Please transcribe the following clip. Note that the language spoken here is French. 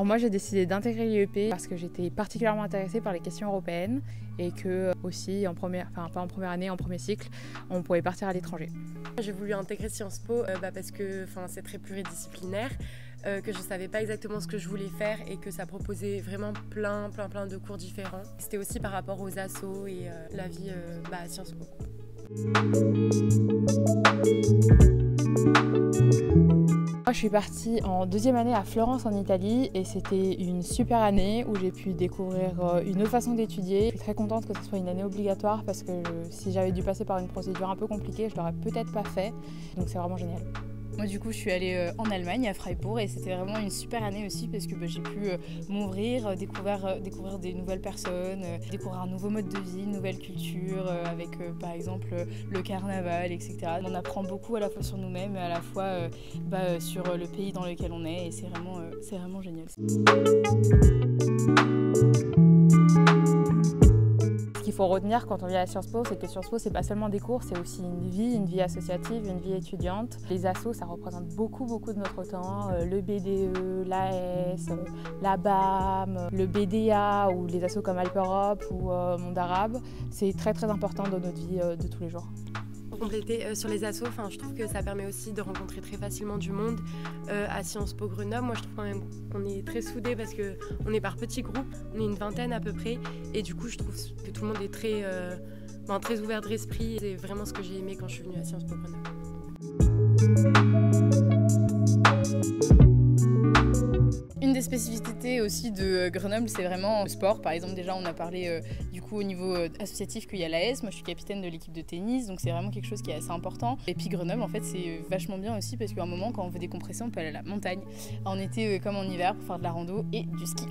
moi, j'ai décidé d'intégrer l'IEP parce que j'étais particulièrement intéressée par les questions européennes et que aussi, pas en première année, en premier cycle, on pouvait partir à l'étranger. J'ai voulu intégrer Sciences Po parce que c'est très pluridisciplinaire, que je ne savais pas exactement ce que je voulais faire et que ça proposait vraiment plein de cours différents. C'était aussi par rapport aux assos et la vie à Sciences Po. Moi, je suis partie en deuxième année à Florence en Italie et c'était une super année où j'ai pu découvrir une autre façon d'étudier. Je suis très contente que ce soit une année obligatoire parce que si j'avais dû passer par une procédure un peu compliquée, je l'aurais peut-être pas fait. Donc c'est vraiment génial. Moi du coup je suis allée en Allemagne à Freiburg et c'était vraiment une super année aussi parce que j'ai pu m'ouvrir, découvrir des nouvelles personnes, découvrir un nouveau mode de vie, une nouvelle culture avec par exemple le carnaval, etc. On apprend beaucoup à la fois sur nous-mêmes et à la fois sur le pays dans lequel on est et c'est vraiment génial. Ce qu'il faut retenir quand on vient à Sciences Po, c'est que Sciences Po, c'est pas seulement des cours, c'est aussi une vie associative, une vie étudiante. Les assos, ça représente beaucoup de notre temps. Le BDE, l'AS, la BAM, le BDA ou les assos comme Alpe Europe ou Monde Arabe, c'est très important dans notre vie de tous les jours. Pour compléter sur les assos, je trouve que ça permet aussi de rencontrer très facilement du monde à Sciences Po Grenoble. Moi je trouve quand même qu'on est très soudés parce qu'on est par petits groupes, on est une vingtaine à peu près et du coup je trouve que tout le monde est très ouvert d'esprit. C'est vraiment ce que j'ai aimé quand je suis venue à Sciences Po Grenoble. Une des spécificités aussi de Grenoble, c'est vraiment le sport. Par exemple, déjà, on a parlé du coup au niveau associatif qu'il y a l'AS. Moi, je suis capitaine de l'équipe de tennis, donc c'est vraiment quelque chose qui est assez important. Et puis Grenoble, en fait, c'est vachement bien aussi parce qu'à un moment, quand on veut décompresser, on peut aller à la montagne. En été comme en hiver pour faire de la rando et du ski.